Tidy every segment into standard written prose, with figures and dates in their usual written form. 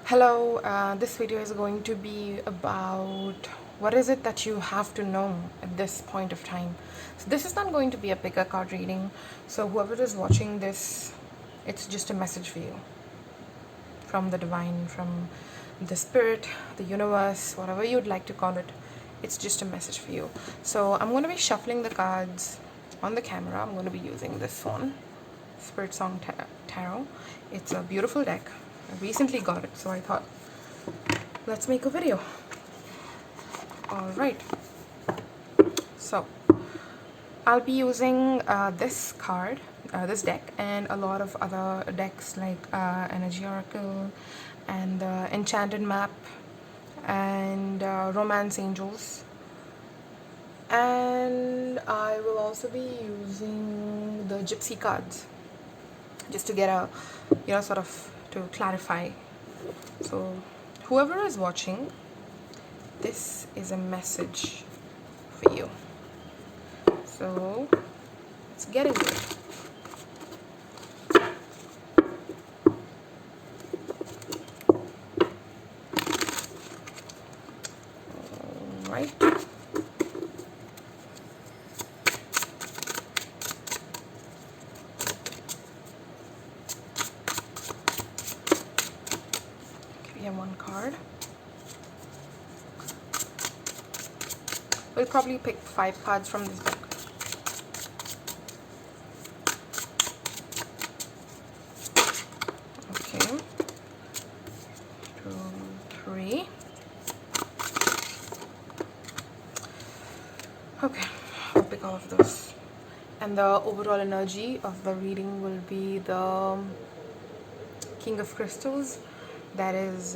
Hello, this video is going to be about what is it that you have to know at this point of time. So this is not going to be a pick a card reading. So whoever is watching this, it's just a message for you from the divine, from the spirit, the universe, whatever you'd like to call it. It's just a message for you. So I'm going to be shuffling the cards on the camera. I'm going to be using this one, Spirit Song Tarot. It's a beautiful deck. I recently got it, so I thought, let's make a video. Alright, so I'll be using this card, this deck, and a lot of other decks like Energy Oracle and Enchanted Map and Romance Angels. And I will also be using the Gypsy cards just to get a, sort of to clarify. So whoever is watching, this is a message for you. So let's get into it. All right. We have one card. We'll probably pick 5 cards from this deck. Okay. 2, 3. Okay, I'll pick all of those. And the overall energy of the reading will be the King of Crystals. That is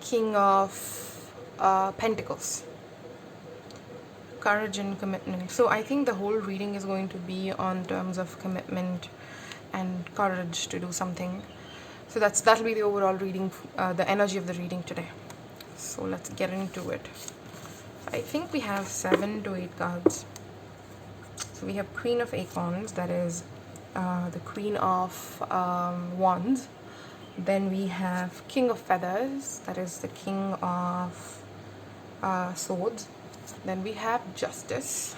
King of Pentacles. Courage and commitment. So I think the whole reading is going to be on terms of commitment and courage to do something. So that'll be the overall reading, the energy of the reading today. So let's get into it. I think we have 7 to 8 cards. So we have Queen of Acorns, that is the Queen of Wands. Then we have King of Feathers, that is the King of Swords. Then we have Justice.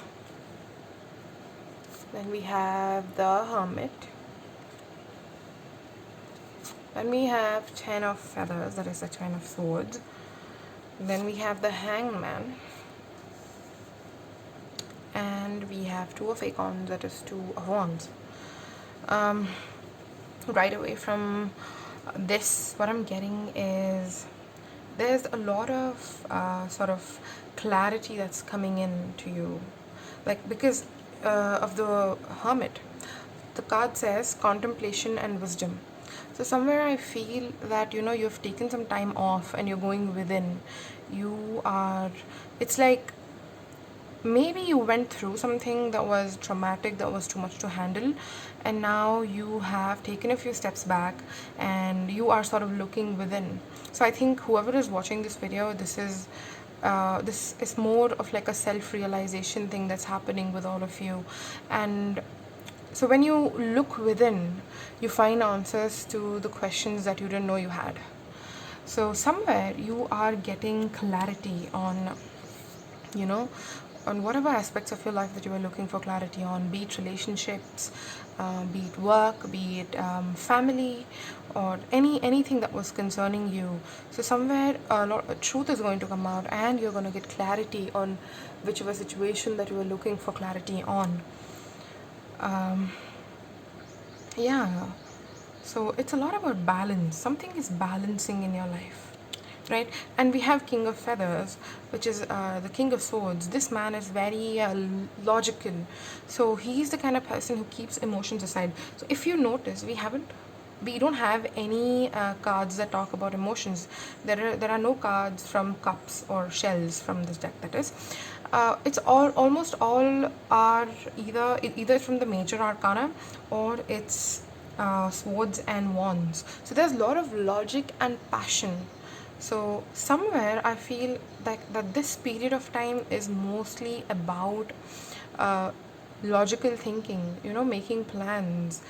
Then we have the Hermit. Then we have 10 of Feathers, that is the 10 of Swords. Then we have the Hangman. And we have 2 of Acorns, that is 2 of Wands. Right away from this, what I'm getting is there's a lot of sort of clarity that's coming in to you, like because of the Hermit, the card says contemplation and wisdom. So somewhere I feel that you've taken some time off and you're going within. It's like maybe you went through something that was traumatic, that was too much to handle, and now you have taken a few steps back and you are sort of looking within. So I think whoever is watching this video, this is more of like a self-realization thing that's happening with all of you. And so when you look within, you find answers to the questions that you didn't know you had. So somewhere you are getting clarity on on whatever aspects of your life that you were looking for clarity on, be it relationships, be it work, be it family, or anything that was concerning you. So somewhere a lot of truth is going to come out and you're going to get clarity on whichever situation that you were looking for clarity on. Yeah, so it's a lot about balance. Something is balancing in your life, right? And we have King of Feathers, which is the King of Swords. This man is very logical, so he's the kind of person who keeps emotions aside. So if you notice, we don't have any cards that talk about emotions. There are no cards from cups or shells from this deck. That is, it's almost all are either from the major arcana or it's swords and wands. So there's a lot of logic and passion. So somewhere I feel that this period of time is mostly about logical thinking, making plans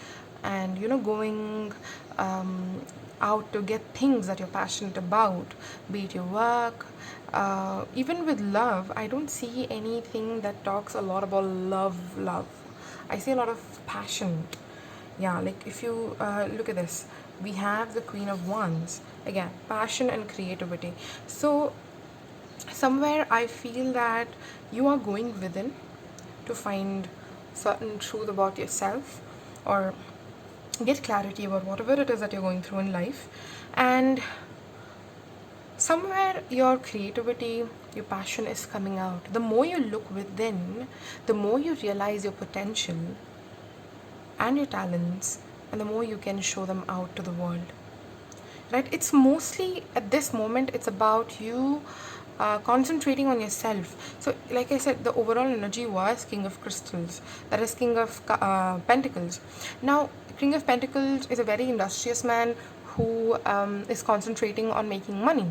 and going um, out to get things that you're passionate about, be it your work. Even with love, I don't see anything that talks a lot about love. I see a lot of passion. Yeah, like if you look at this, we have the Queen of Wands. Again, passion and creativity. So somewhere I feel that you are going within to find certain truth about yourself, or get clarity about whatever it is that you're going through in life. And somewhere your creativity, your passion is coming out. The more you look within, the more you realize your potential and your talents, and the more you can show them out to the world. Right? It's mostly at this moment, it's about you concentrating on yourself. So, like I said, the overall energy was King of Crystals, that is King of Pentacles. Now, King of Pentacles is a very industrious man who is concentrating on making money,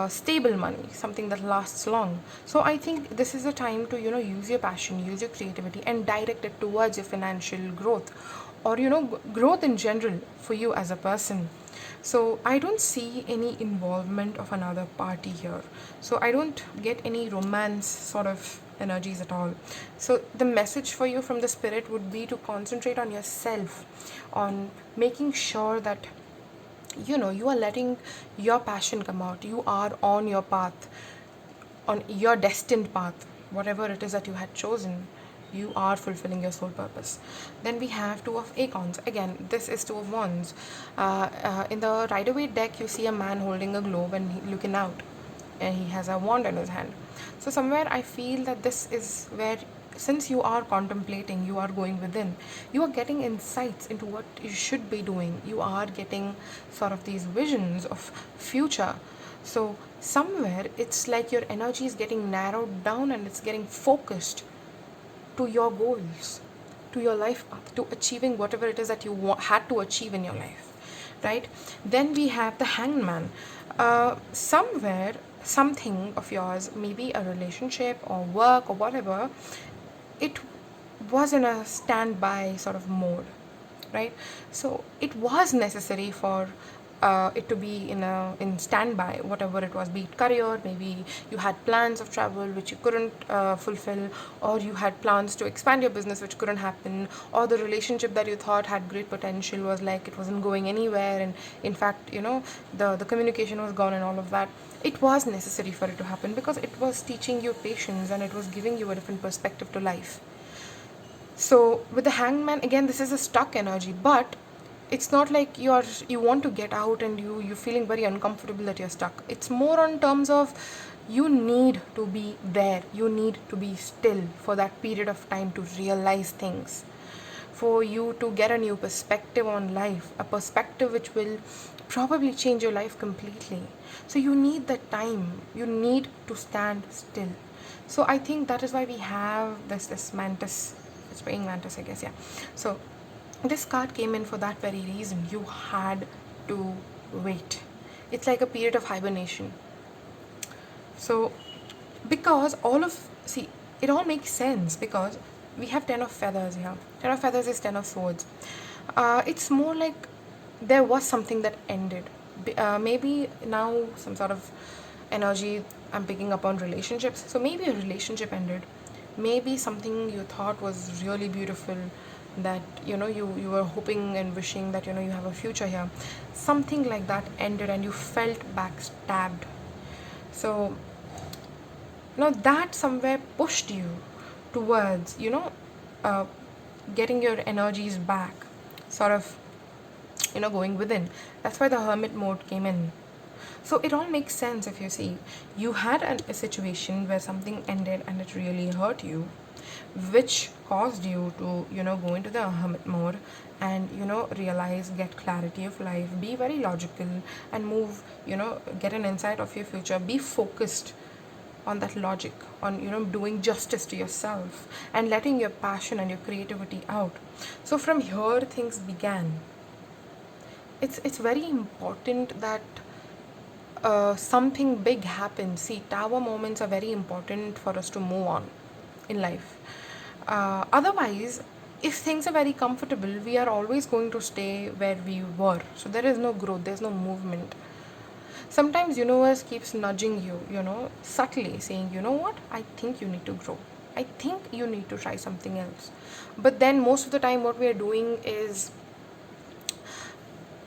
stable money, something that lasts long. So I think this is a time to use your passion, use your creativity, and direct it towards your financial growth, or growth in general for you as a person. So I don't see any involvement of another party here. So I don't get any romance sort of energies at all. So the message for you from the spirit would be to concentrate on yourself, on making sure that you are letting your passion come out. You are on your path, on your destined path, whatever it is that you had chosen. You are fulfilling your soul purpose. Then we have Two of Acorns. Again, this is Two of Wands. In the Rider Waite deck, you see a man holding a globe and looking out, and he has a wand in his hand. So somewhere I feel that this is where, since you are contemplating, you are going within, you are getting insights into what you should be doing. You are getting sort of these visions of future. So somewhere it's like your energy is getting narrowed down and it's getting focused to your goals, to your life path, to achieving whatever it is that you had to achieve in your life, right? Then we have the Hanged Man. Somewhere, something of yours, maybe a relationship or work or whatever, it was in a standby sort of mode, right? So it was necessary for it to be in standby, whatever it was, be it career, maybe you had plans of travel which you couldn't fulfill, or you had plans to expand your business which couldn't happen, or the relationship that you thought had great potential was like it wasn't going anywhere, and in fact the communication was gone and all of that. It was necessary for it to happen because it was teaching you patience and it was giving you a different perspective to life. So with the Hanged Man, again, this is a stuck energy, but it's not like you want to get out and you're feeling very uncomfortable that you're stuck. It's more on terms of you need to be there, you need to be still for that period of time to realize things, for you to get a new perspective on life, a perspective which will probably change your life completely. So you need that time, you need to stand still. So I think that is why we have this mantis, it's praying mantis, I guess. Yeah. So this card came in for that very reason. You had to wait. It's like a period of hibernation. So because see, it all makes sense because we have 10 of feathers here. 10 of feathers is 10 of swords. It's more like there was something that ended. Maybe now some sort of energy I'm picking up on relationships. So maybe a relationship ended. Maybe something you thought was really beautiful, that you were hoping and wishing that you have a future here. Something like that ended and you felt backstabbed. So that somewhere pushed you towards uh, getting your energies back, sort of going within. That's why the hermit mode came in. So it all makes sense. If you see, you had a situation where something ended and it really hurt you, which caused you to go into the hermit mode and realize, get clarity of life, be very logical, and move, get an insight of your future, be focused on that logic, on doing justice to yourself and letting your passion and your creativity out. So from here things began. It's very important that something big happens. See, tower moments are very important for us to move on in life. Otherwise, if things are very comfortable, we are always going to stay where we were. So there is no growth, there's no movement. Sometimes universe keeps nudging you, subtly saying, you know what, I think you need to grow. I think you need to try something else. But then most of the time what we are doing is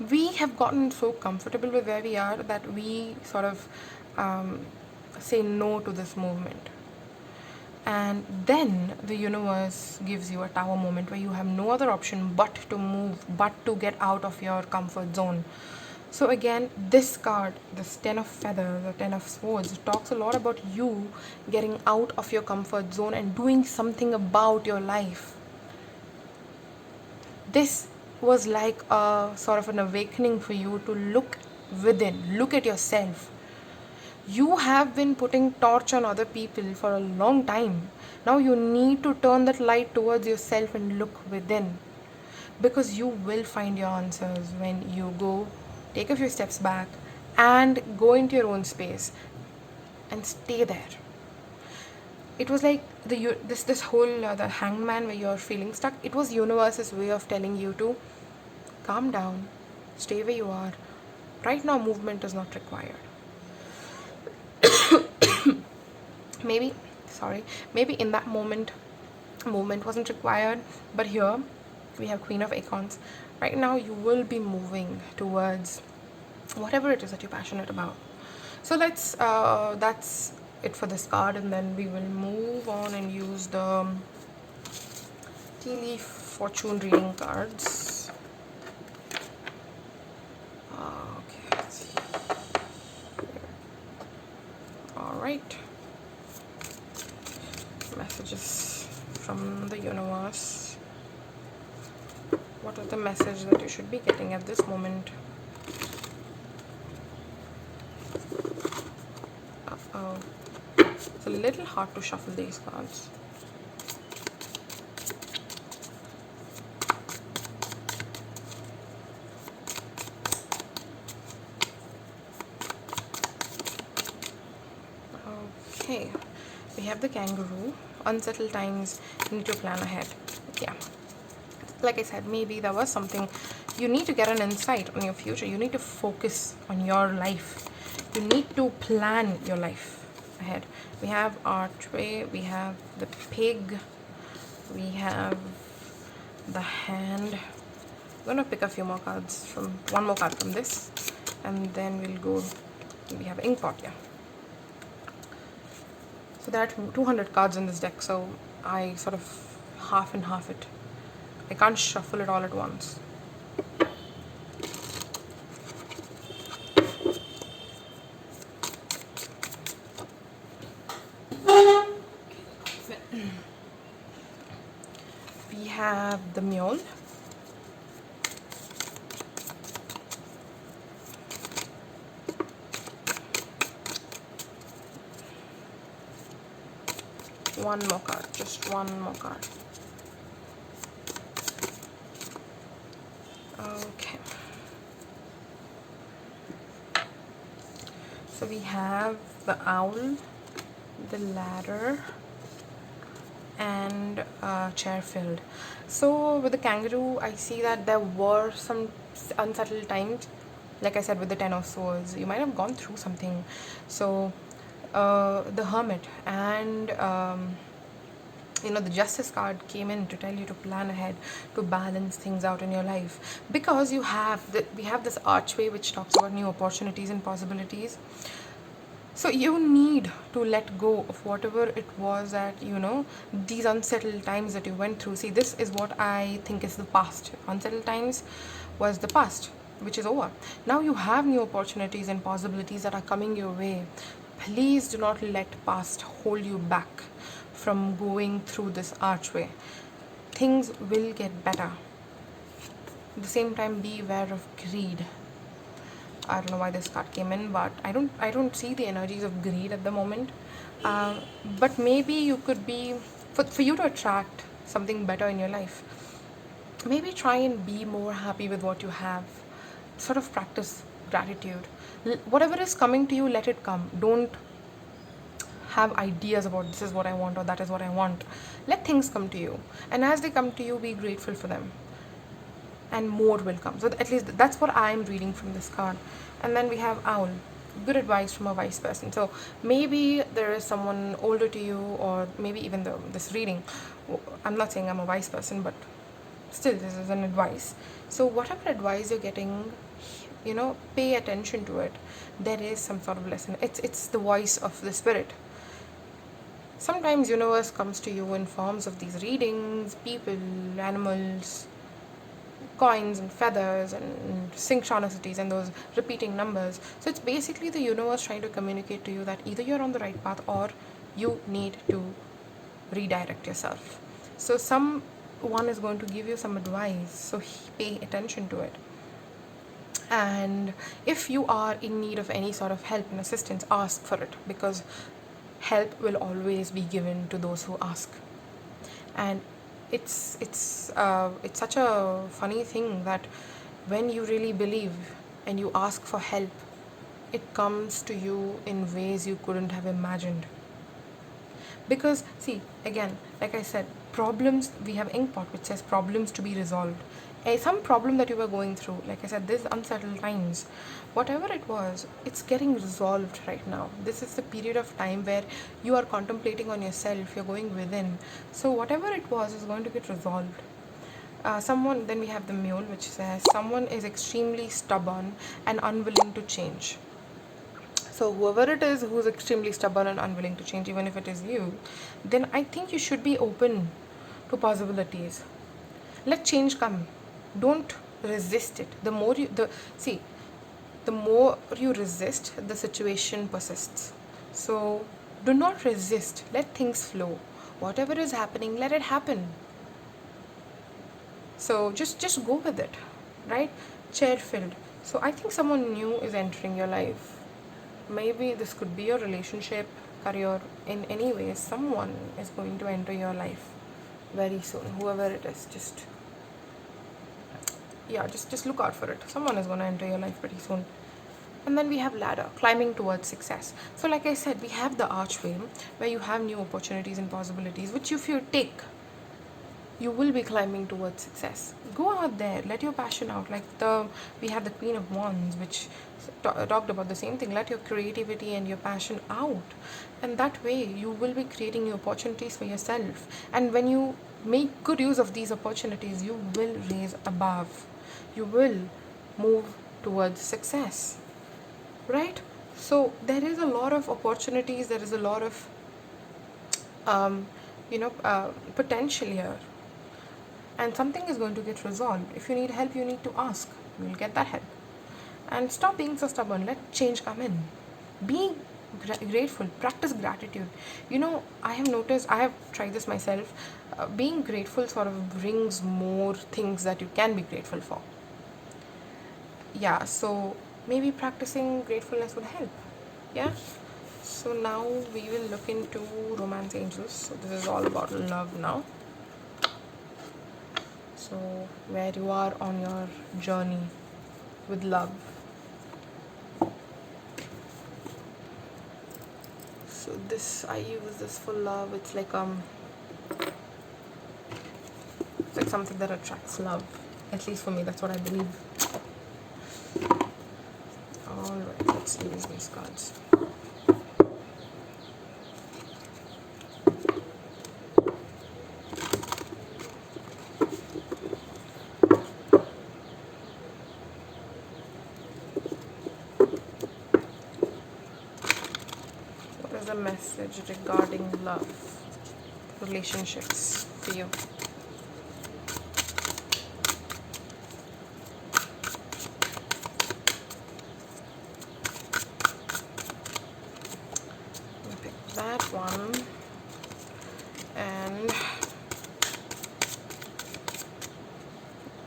we have gotten so comfortable with where we are that we sort of say no to this movement. And then the universe gives you a tower moment where you have no other option but to move, but to get out of your comfort zone. So again, this card, this 10 of feathers, the 10 of swords, talks a lot about you getting out of your comfort zone and doing something about your life. This was like a sort of an awakening for you to look within, look at yourself. You have been putting torch on other people for a long time. Now you need to turn that light towards yourself and look within, because you will find your answers when you go take a few steps back and go into your own space and stay there. It was like this whole the hangman where you're feeling stuck. It was universe's way of telling you to calm down, stay where you are. Right now movement is not required. maybe maybe in that moment movement wasn't required, but here we have Queen of Acorns. Right now you will be moving towards whatever it is that you're passionate about. So let's that's it for this card, and then we will move on and use the tea leaf fortune reading cards. Okay, let's see. All right, messages from the universe. What is the message that you should be getting at this moment? Uh-oh. It's a little hard to shuffle these cards. Okay, we have the kangaroo. Unsettled times, need to plan ahead. Yeah, like I said, maybe there was something you need to get an insight on your future. You need to focus on your life. You need to plan your life ahead. We have archway, we have the pig, we have the hand. I'm gonna pick a few more cards from one more card from this, and then we'll go. We have inkpot. Yeah, so there are 200 cards in this deck, so I sort of half and half it. I can't shuffle it all at once. We have the mule. One more card, just one more card. Okay. So we have the owl, the ladder, and chair filled. So with the kangaroo, I see that there were some unsettled times. Like I said, with the 10 of swords, you might have gone through something. So the hermit and the justice card came in to tell you to plan ahead, to balance things out in your life, because we have this archway which talks about new opportunities and possibilities. So you need to let go of whatever it was that these unsettled times that you went through. See, this is what I think is the past. Unsettled times was the past, which is over. Now you have new opportunities and possibilities that are coming your way. Please do not let past hold you back from going through this archway. Things will get better. At the same time, be aware of greed. I don't know why this card came in, but I don't see the energies of greed at the moment. But maybe you could be, for you to attract something better in your life, maybe try and be more happy with what you have. Sort of practice gratitude. Whatever is coming to you, let it come. Don't have ideas about this is what I want or that is what I want. Let things come to you, and as they come to you, be grateful for them, and more will come. So at least that's what I'm reading from this card. And then we have owl, good advice from a wise person. So maybe there is someone older to you, or maybe even this reading, I'm not saying I'm a wise person, but still this is an advice. So whatever advice you're getting, pay attention to it. There is some sort of lesson. It's the voice of the spirit. Sometimes universe comes to you in forms of these readings, people, animals, coins and feathers and synchronicities and those repeating numbers. So it's basically the universe trying to communicate to you that either you're on the right path or you need to redirect yourself. So someone is going to give you some advice, so pay attention to it. And if you are in need of any sort of help and assistance, ask for it, because help will always be given to those who ask. And it's such a funny thing that when you really believe and you ask for help, it comes to you in ways you couldn't have imagined. Because see, again, like I said, problems, we have inkpot which says problems to be resolved. Some problem that you were going through, like I said, this unsettled times, whatever it was, it's getting resolved right now. This is the period of time where you are contemplating on yourself, you're going within. So whatever it was is going to get resolved. Then we have the mule, which says someone is extremely stubborn and unwilling to change. So whoever it is who's extremely stubborn and unwilling to change, even if it is you, then I think you should be open to possibilities. Let change come. Don't resist it. The more you resist, the situation persists. So do not resist. Let things flow. Whatever is happening, let it happen. So just go with it, right? Chair filled. So I think someone new is entering your life. Maybe this could be your relationship, career, in any way. Someone is going to enter your life very soon. Whoever it is, just look out for it. Someone is going to enter your life pretty soon. And then we have ladder, climbing towards success. So like I said, we have the archway where you have new opportunities and possibilities, which if you take, you will be climbing towards success. Go out there, let your passion out. We have the Queen of Wands, which talked about the same thing. Let your creativity and your passion out, and that way you will be creating new opportunities for yourself. And when you make good use of these opportunities, you will raise above. You will move towards success, right? So there is a lot of opportunities. There is a lot of potential here, and something is going to get resolved. If you need help, you need to ask. You will get that help. And stop being so stubborn. Let change come in. Be grateful. Practice gratitude. I have noticed, I have tried this myself. Being grateful sort of brings more things that you can be grateful for. Yeah, so maybe practicing gratefulness would help. Yeah. So now we will look into romance angels. So this is all about love now. So where you are on your journey with love. So I use this for love. It's like something that attracts love. At least for me, that's what I believe. Alright, let's use these cards. What is the message regarding love, relationships for you? That one, and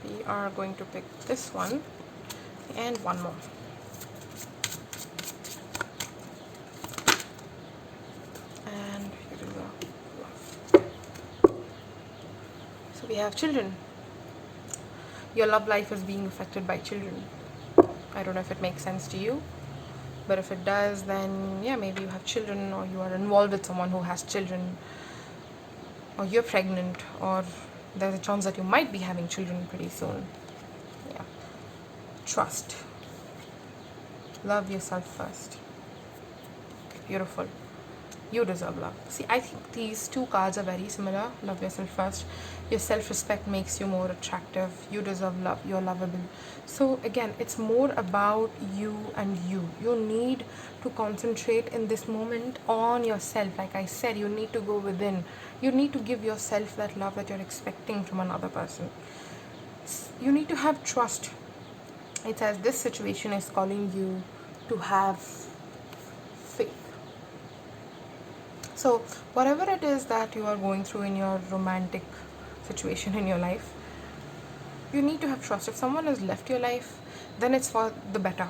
we are going to pick this one and one more. And here we go. So we have children. Your love life is being affected by children. I don't know if it makes sense to you, But if it does, then yeah, maybe you have children, or you are involved with someone who has children, or you're pregnant, or there's a chance that you might be having children pretty soon. Yeah. Trust. Love yourself first. Beautiful. You deserve love. See, I think these two cards are very similar. Love yourself first. Your self respect makes you more attractive. You deserve love. You're lovable. So, again, it's more about you and you. You need to concentrate in this moment on yourself. Like I said, you need to go within. You need to give yourself that love that you're expecting from another person. You need to have trust. It says this situation is calling you to have faith. So, whatever it is that you are going through in your romantic situation in your life, you need to have trust. If someone has left your life, then it's for the better.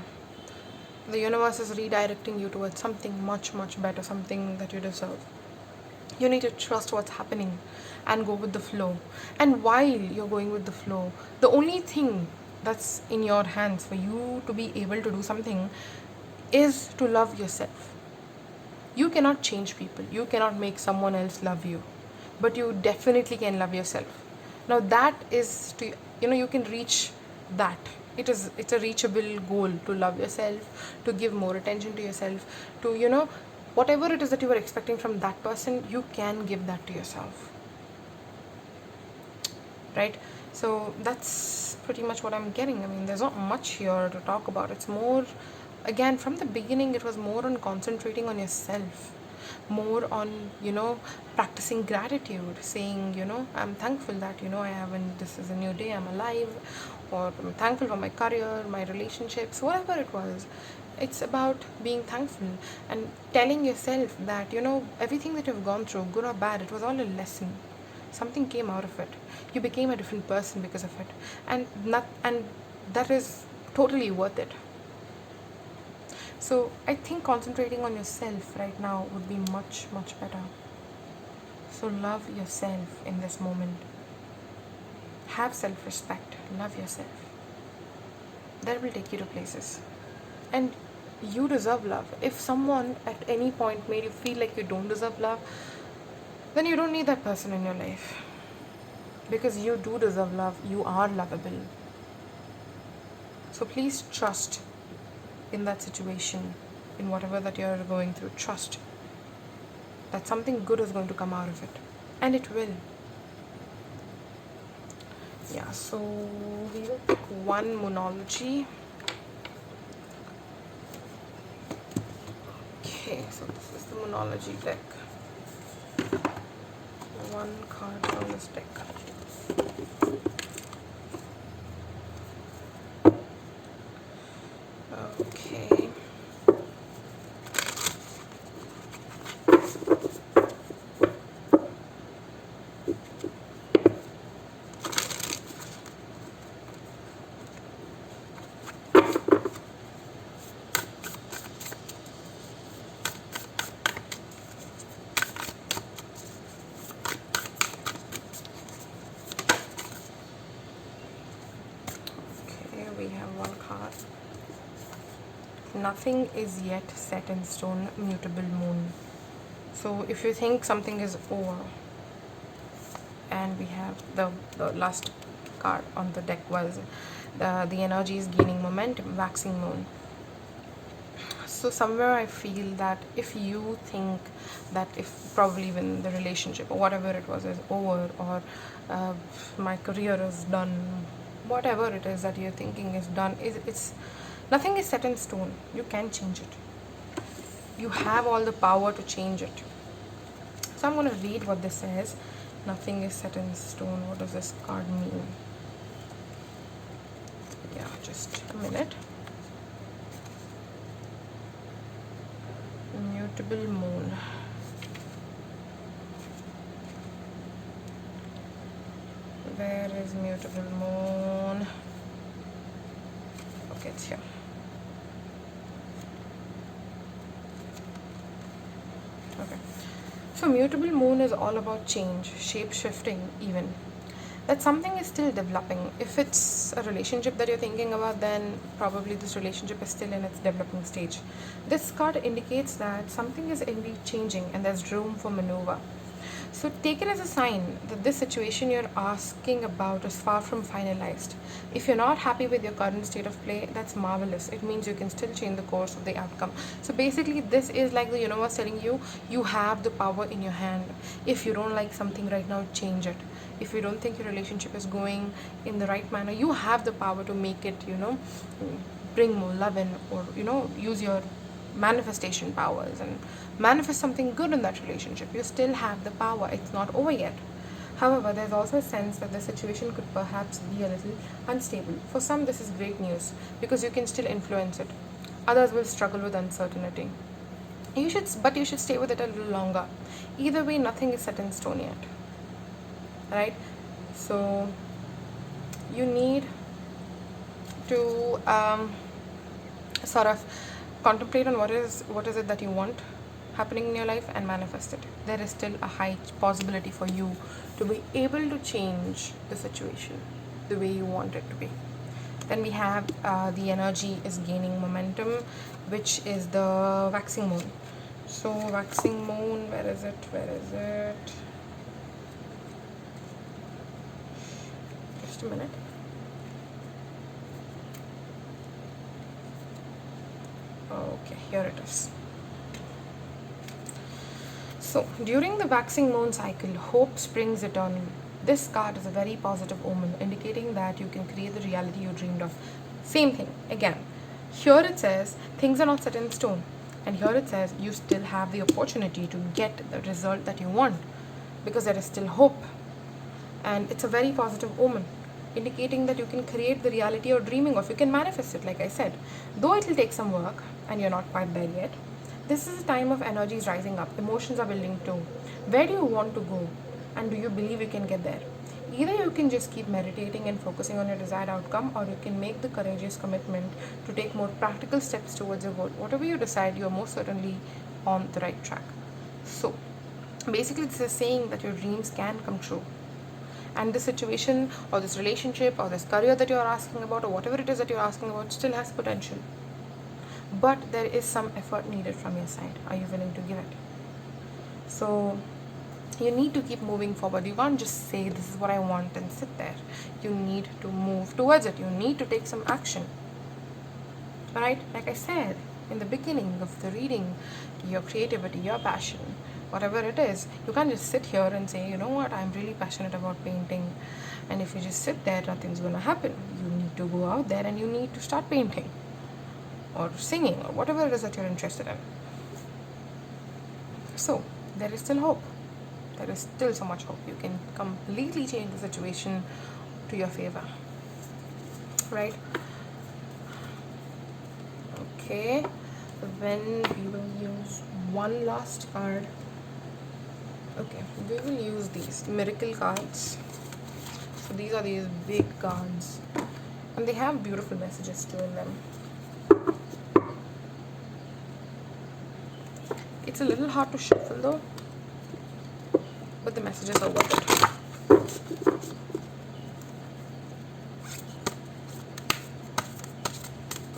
The universe is redirecting you towards something much, much better, something that you deserve. You need to trust what's happening and go with the flow. And while you're going with the flow, the only thing that's in your hands for you to be able to do something is to love yourself. You cannot change people, you cannot make someone else love you, but you definitely can love yourself. Now that is to, you can reach that. It's a reachable goal to love yourself, to give more attention to yourself, to whatever it is that you are expecting from that person, you can give that to yourself, right? So that's pretty much what I'm getting. I mean, there's not much here to talk about. It's more, again, from the beginning, it was more on concentrating on yourself, more on practicing gratitude, saying I'm thankful that I haven't, this is a new day, I'm alive, or I'm thankful for my career, my relationships, whatever it was. It's about being thankful and telling yourself that everything that you've gone through, good or bad, it was all a lesson. Something came out of it. You became a different person because of it, and that is totally worth it. So I think concentrating on yourself right now would be much, much better. So love yourself in this moment. Have self-respect. Love yourself. That will take you to places. And you deserve love. If someone at any point made you feel like you don't deserve love, then you don't need that person in your life. Because you do deserve love. You are lovable. So please trust in that situation, in whatever that you're going through. Trust that something good is going to come out of it, and it will. Yeah, so we will pick one Moonology. Okay, so this is the Moonology deck. One card from this deck. Okay. We have one card. Nothing is yet set in stone, mutable moon. So if you think something is over, and we have the last card on the deck was the energy is gaining momentum, waxing moon. So somewhere I feel that if you think that if probably when the relationship or whatever it was is over, or my career is done, whatever it is that you're thinking is done, it's nothing is set in stone. You can change it. You have all the power to change it. So I'm going to read what this says. Nothing is set in stone. What does this card mean? Yeah, just a minute. Mutable moon. Where is mutable moon? Okay, it's here. Okay. So mutable moon is all about change, shape shifting even. that something is still developing. If it's a relationship that you're thinking about, then probably this relationship is still in its developing stage. This card indicates that something is indeed changing and there's room for maneuver. So take it as a sign that this situation you're asking about is far from finalized. If you're not happy with your current state of play, that's marvelous. It means you can still change the course of the outcome. So basically, this is like the universe telling you you have the power in your hand. If you don't like something right now, change it. If you don't think your relationship is going in the right manner, you have the power to make it, bring more love in, or use your manifestation powers and manifest something good in that relationship. You still have the power, it's not over yet. However, there's also a sense that the situation could perhaps be a little unstable. For some, this is great news because you can still influence it. Others will struggle with uncertainty. But you should stay with it a little longer. Either way, nothing is set in stone yet, right? So you need to sort of contemplate on what is it that you want happening in your life and manifest it. There is still a high possibility for you to be able to change the situation the way you want it to be. Then we have the energy is gaining momentum, which is the waxing moon. So waxing moon, where is it? Just a minute. Okay, here it is. So, during the waxing moon cycle, hope springs eternal. This card is a very positive omen, indicating that you can create the reality you dreamed of. Same thing, again. Here it says things are not set in stone, and here it says you still have the opportunity to get the result that you want because there is still hope. And it's a very positive omen, indicating that you can create the reality you're dreaming of. You can manifest it, like I said. Though it will take some work, and you're not quite there yet, this is a time of energies rising up, emotions are building too. Where do you want to go? And do you believe you can get there? Either you can just keep meditating and focusing on your desired outcome, or you can make the courageous commitment to take more practical steps towards your goal. Whatever you decide, you are most certainly on the right track. So, basically, this is saying that your dreams can come true. And this situation, or this relationship, or this career that you're asking about, or whatever it is that you're asking about, still has potential. But there is some effort needed from your side. Are you willing to give it? So you need to keep moving forward. You can't just say this is what I want and sit there. You need to move towards it. You need to take some action. Right? Like I said in the beginning of the reading, your creativity, your passion, whatever it is, you can't just sit here and say, you know what, I'm really passionate about painting. And if you just sit there, nothing's going to happen. You need to go out there and you need to start painting or singing or whatever it is that you're interested in. So there is still hope. There is still so much hope. You can completely change the situation to your favor, right? Okay, then we will use one last card. Okay, we will use these miracle cards. So these are these big cards and they have beautiful messages too in them. It's a little hard to shuffle though, but the messages are worth it.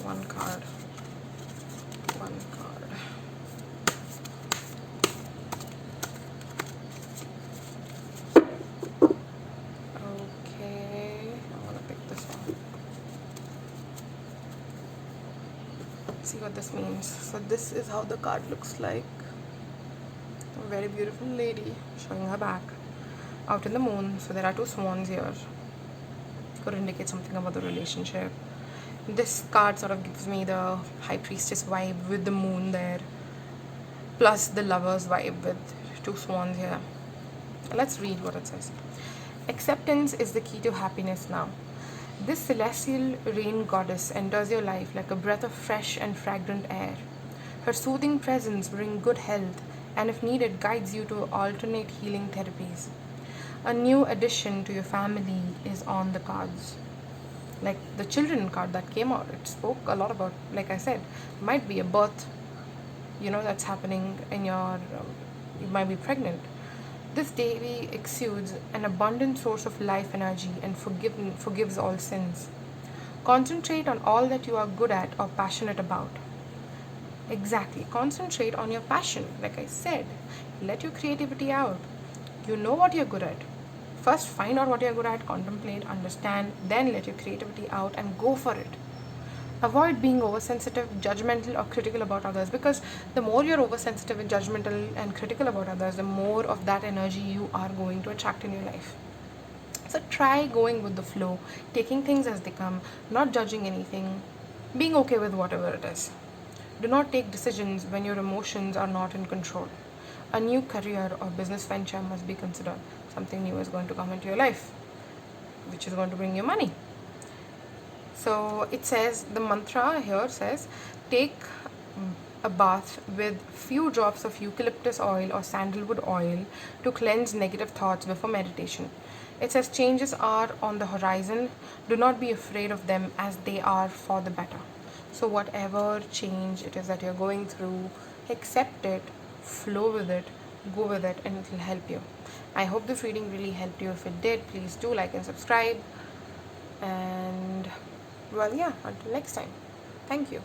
One card. Okay, I want to pick this one. Let's see what this means. So this is how the card looks like. A very beautiful lady showing her back out in the moon. So there are two swans here. Could indicate something about the relationship. This card sort of gives me the high priestess vibe with the moon there, plus the lovers vibe with two swans here. Let's read what it says. Acceptance is the key to happiness now. This celestial rain goddess enters your life like a breath of fresh and fragrant air. Her soothing presence brings good health and, if needed, guides you to alternate healing therapies. A new addition to your family is on the cards. Like the children card that came out, it spoke a lot about, like I said, might be a birth, that's happening in your, you might be pregnant. This devi exudes an abundant source of life energy and forgives all sins. Concentrate on all that you are good at or passionate about. Exactly. Concentrate on your passion. Like I said, let your creativity out. You know what you're good at. First, find out what you're good at, contemplate, understand, then let your creativity out and go for it. Avoid being oversensitive, judgmental, or critical about others, because the more you're oversensitive and judgmental and critical about others, the more of that energy you are going to attract in your life. So try going with the flow, taking things as they come, not judging anything, being okay with whatever it is. Do not take decisions when your emotions are not in control. A new career or business venture must be considered. Something new is going to come into your life, which is going to bring you money. So it says, the mantra here says, take a bath with few drops of eucalyptus oil or sandalwood oil to cleanse negative thoughts before meditation. It says changes are on the horizon. Do not be afraid of them, as they are for the better. So whatever change it is that you're going through, accept it, flow with it, go with it, and it will help you. I hope this reading really helped you. If it did, please do like and subscribe. And well, yeah, until next time. Thank you.